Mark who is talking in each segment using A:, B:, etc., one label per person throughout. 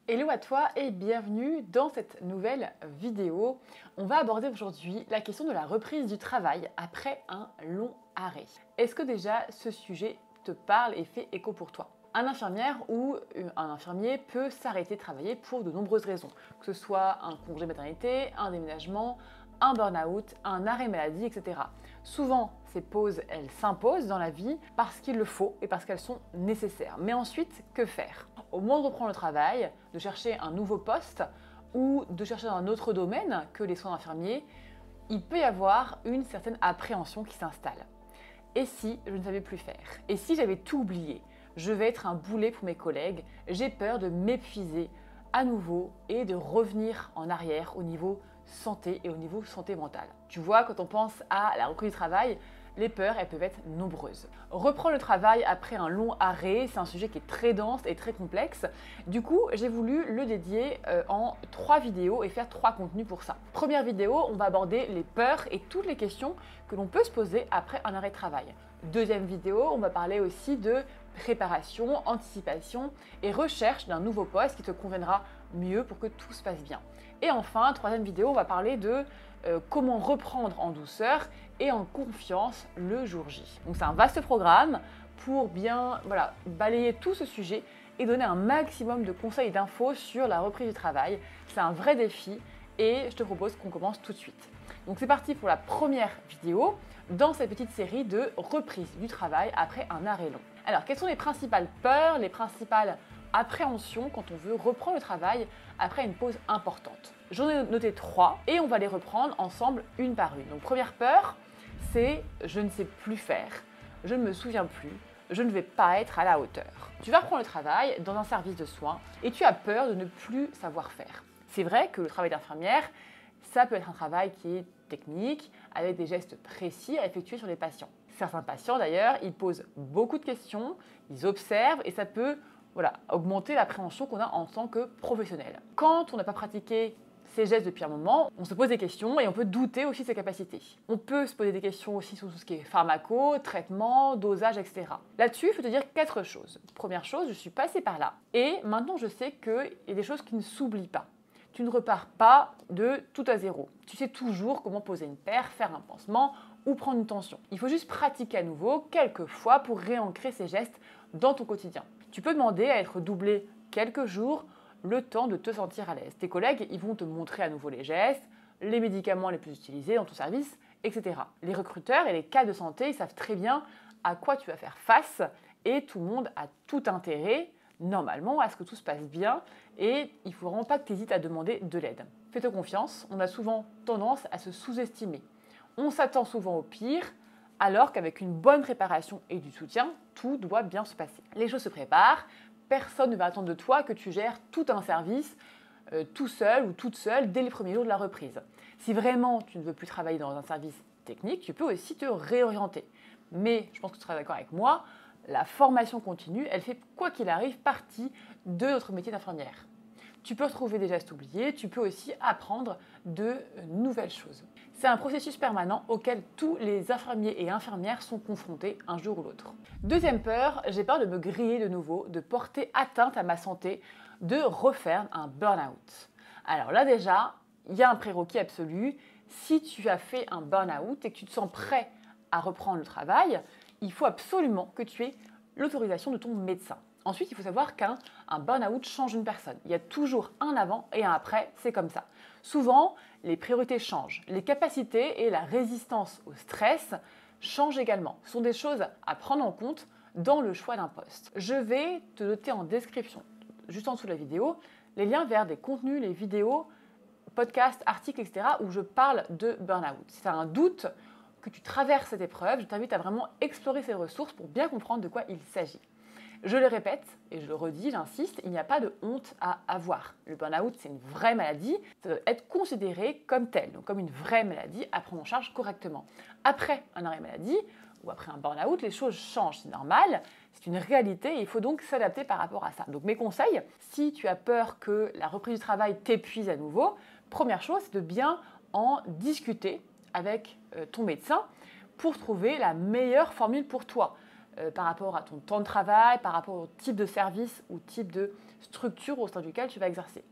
A: Hello à toi et bienvenue dans cette nouvelle vidéo. On va aborder aujourd'hui la question de la reprise du travail après un long arrêt. Est-ce que déjà ce sujet te parle et fait écho pour toi? Un infirmière ou un infirmier peut s'arrêter de travailler pour de nombreuses raisons, que ce soit un congé maternité, un déménagement, un burn-out, un arrêt maladie, etc. Souvent, ces pauses, elles s'imposent dans la vie parce qu'il le faut et parce qu'elles sont nécessaires. Mais ensuite, que faire? Au moment de reprendre le travail, de chercher un nouveau poste ou de chercher dans un autre domaine que les soins infirmiers, il peut y avoir une certaine appréhension qui s'installe. Et si je ne savais plus faire? Et si j'avais tout oublié? Je vais être un boulet pour mes collègues, j'ai peur de m'épuiser à nouveau et de revenir en arrière au niveau santé et au niveau santé mentale. Tu vois, quand on pense à la reprise du travail, les peurs, elles peuvent être nombreuses. Reprendre le travail après un long arrêt, c'est un sujet qui est très dense et très complexe. Du coup, j'ai voulu le dédier en 3 vidéos et faire 3 contenus pour ça. Première vidéo, on va aborder les peurs et toutes les questions que l'on peut se poser après un arrêt de travail. Deuxième vidéo, on va parler aussi de préparation, anticipation et recherche d'un nouveau poste qui te conviendra mieux pour que tout se passe bien. Et enfin, troisième vidéo, on va parler de comment reprendre en douceur et en confiance le jour J. Donc c'est un vaste programme pour bien balayer tout ce sujet et donner un maximum de conseils et d'infos sur la reprise du travail. C'est un vrai défi et je te propose qu'on commence tout de suite. Donc c'est parti pour la première vidéo dans cette petite série de reprise du travail après un arrêt long. Alors quelles sont les principales peurs, les principales appréhensions quand on veut reprendre le travail après une pause importante? J'en ai noté 3 et on va les reprendre ensemble une par une. Donc première peur, c'est je ne sais plus faire, je ne me souviens plus, je ne vais pas être à la hauteur. Tu vas reprendre le travail dans un service de soins et tu as peur de ne plus savoir faire. C'est vrai que le travail d'infirmière, ça peut être un travail qui est technique, avec des gestes précis à effectuer sur les patients. Certains patients d'ailleurs, ils posent beaucoup de questions, ils observent et ça peut augmenter l'appréhension qu'on a en tant que professionnel. Quand on n'a pas pratiqué ces gestes depuis un moment, on se pose des questions et on peut douter aussi de ses capacités. On peut se poser des questions aussi sur tout ce qui est pharmaco, traitement, dosage, etc. Là-dessus, il faut te dire 4 choses. Première chose, je suis passée par là et maintenant je sais qu'il y a des choses qui ne s'oublient pas. Tu ne repars pas de tout à zéro. Tu sais toujours comment poser une paire, faire un pansement ou prendre une tension. Il faut juste pratiquer à nouveau quelques fois pour réancrer ces gestes dans ton quotidien. Tu peux demander à être doublé quelques jours, le temps de te sentir à l'aise. Tes collègues, ils vont te montrer à nouveau les gestes, les médicaments les plus utilisés dans ton service, etc. Les recruteurs et les cadres de santé, ils savent très bien à quoi tu vas faire face et tout le monde a tout intérêt, normalement, à ce que tout se passe bien et il ne faut vraiment pas que tu hésites à demander de l'aide. Fais-toi confiance, on a souvent tendance à se sous-estimer. On s'attend souvent au pire, alors qu'avec une bonne préparation et du soutien, tout doit bien se passer. Les choses se préparent, personne ne va attendre de toi que tu gères tout un service tout seul ou toute seule dès les premiers jours de la reprise. Si vraiment tu ne veux plus travailler dans un service technique, tu peux aussi te réorienter. Mais je pense que tu seras d'accord avec moi, la formation continue, elle fait quoi qu'il arrive partie de notre métier d'infirmière. Tu peux retrouver des gestes oubliés, tu peux aussi apprendre de nouvelles choses. C'est un processus permanent auquel tous les infirmiers et infirmières sont confrontés un jour ou l'autre. Deuxième peur, j'ai peur de me griller de nouveau, de porter atteinte à ma santé, de refaire un burn-out. Alors là déjà, il y a un prérequis absolu. Si tu as fait un burn-out et que tu te sens prêt à reprendre le travail, il faut absolument que tu aies l'autorisation de ton médecin. Ensuite, il faut savoir qu'un burn-out change une personne. Il y a toujours un avant et un après, c'est comme ça. Souvent, les priorités changent. Les capacités et la résistance au stress changent également. Ce sont des choses à prendre en compte dans le choix d'un poste. Je vais te noter en description, juste en dessous de la vidéo, les liens vers des contenus, les vidéos, podcasts, articles, etc. où je parle de burn-out. Si tu as un doute, que tu traverses cette épreuve, je t'invite à vraiment explorer ces ressources pour bien comprendre de quoi il s'agit. Je le répète et je le redis, j'insiste, il n'y a pas de honte à avoir. Le burn-out, c'est une vraie maladie, ça doit être considéré comme tel, donc comme une vraie maladie à prendre en charge correctement. Après un arrêt maladie ou après un burn-out, les choses changent, c'est normal, c'est une réalité et il faut donc s'adapter par rapport à ça. Donc mes conseils, si tu as peur que la reprise du travail t'épuise à nouveau, première chose, c'est de bien en discuter avec ton médecin pour trouver la meilleure formule pour toi. par rapport à ton temps de travail, par rapport au type de service ou type de structure au sein duquel tu vas exercer.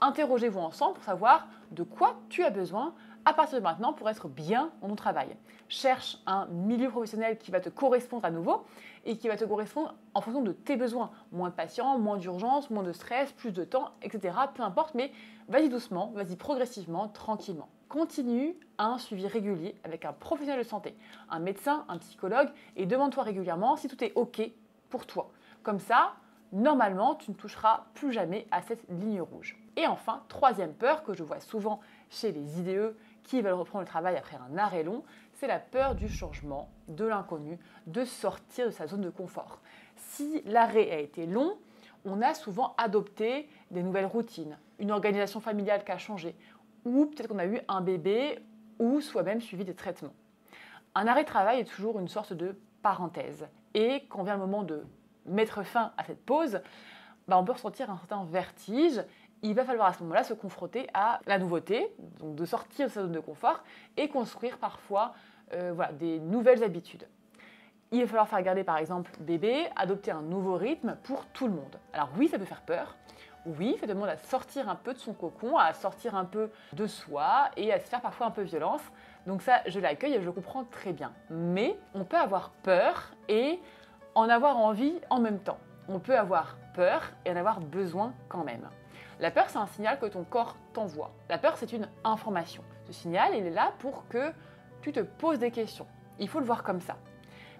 A: Interrogez-vous ensemble pour savoir de quoi tu as besoin à partir de maintenant pour être bien dans ton travail. Cherche un milieu professionnel qui va te correspondre à nouveau et qui va te correspondre en fonction de tes besoins. Moins de patients, moins d'urgence, moins de stress, plus de temps, etc. Peu importe, mais vas-y doucement, vas-y progressivement, tranquillement. Continue un suivi régulier avec un professionnel de santé, un médecin, un psychologue, et demande-toi régulièrement si tout est OK pour toi. Comme ça, normalement, tu ne toucheras plus jamais à cette ligne rouge. Et enfin, troisième peur que je vois souvent chez les IDE qui veulent reprendre le travail après un arrêt long, c'est la peur du changement, de l'inconnu, de sortir de sa zone de confort. Si l'arrêt a été long, on a souvent adopté des nouvelles routines, une organisation familiale qui a changé, ou peut-être qu'on a eu un bébé ou soit même suivi des traitements. Un arrêt de travail est toujours une sorte de parenthèse. Et quand vient le moment de mettre fin à cette pause, on peut ressentir un certain vertige. Il va falloir à ce moment-là se confronter à la nouveauté, donc de sortir de sa zone de confort et construire parfois des nouvelles habitudes. Il va falloir faire garder par exemple bébé, adopter un nouveau rythme pour tout le monde. Alors oui, ça peut faire peur. Oui, ça demande à sortir un peu de son cocon, à sortir un peu de soi et à se faire parfois un peu violence. Donc ça, je l'accueille et je le comprends très bien. Mais on peut avoir peur et en avoir envie en même temps. On peut avoir peur et en avoir besoin quand même. La peur, c'est un signal que ton corps t'envoie. La peur, c'est une information. Ce signal, il est là pour que tu te poses des questions. Il faut le voir comme ça.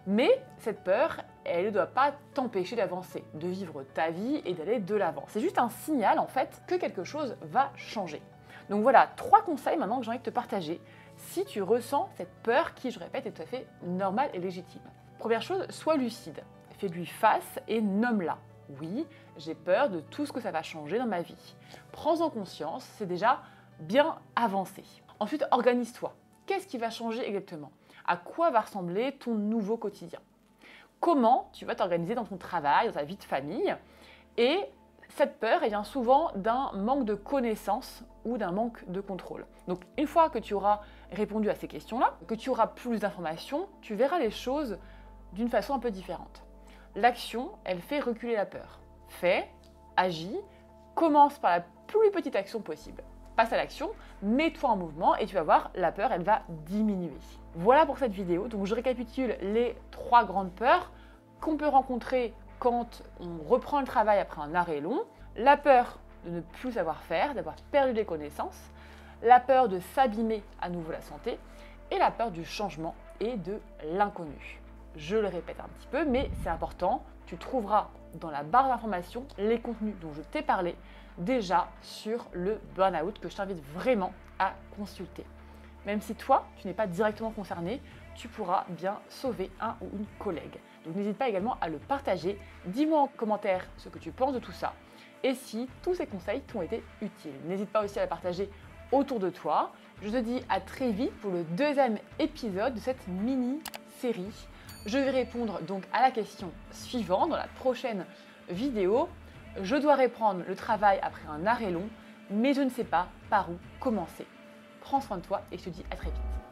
A: Mais cette peur, elle ne doit pas t'empêcher d'avancer, de vivre ta vie et d'aller de l'avant. C'est juste un signal, en fait, que quelque chose va changer. Donc voilà, 3 conseils maintenant que j'ai envie de te partager si tu ressens cette peur qui, je répète, est tout à fait normale et légitime. Première chose, sois lucide. Fais-lui face et nomme-la. Oui, j'ai peur de tout ce que ça va changer dans ma vie. Prends-en conscience, c'est déjà bien avancé. Ensuite, organise-toi. Qu'est-ce qui va changer exactement ? À quoi va ressembler ton nouveau quotidien ? Comment tu vas t'organiser dans ton travail, dans ta vie de famille ? Et cette peur, elle vient souvent d'un manque de connaissances ou d'un manque de contrôle. Donc une fois que tu auras répondu à ces questions-là, que tu auras plus d'informations, tu verras les choses d'une façon un peu différente. L'action, elle fait reculer la peur. Fais, agis, commence par la plus petite action possible. Passe à l'action, mets-toi en mouvement et tu vas voir, la peur, elle va diminuer. Voilà pour cette vidéo. Donc je récapitule les 3 grandes peurs qu'on peut rencontrer quand on reprend le travail après un arrêt long. La peur de ne plus savoir faire, d'avoir perdu des connaissances, la peur de s'abîmer à nouveau la santé et la peur du changement et de l'inconnu. Je le répète un petit peu, mais c'est important. Tu trouveras dans la barre d'informations les contenus dont je t'ai parlé déjà sur le burn-out que je t'invite vraiment à consulter. Même si toi, tu n'es pas directement concerné, tu pourras bien sauver un ou une collègue. Donc n'hésite pas également à le partager. Dis-moi en commentaire ce que tu penses de tout ça et si tous ces conseils t'ont été utiles. N'hésite pas aussi à le partager autour de toi. Je te dis à très vite pour le 2e épisode de cette mini-série. Je vais répondre donc à la question suivante dans la prochaine vidéo. Je dois reprendre le travail après un arrêt long, mais je ne sais pas par où commencer. Prends soin de toi et je te dis à très vite.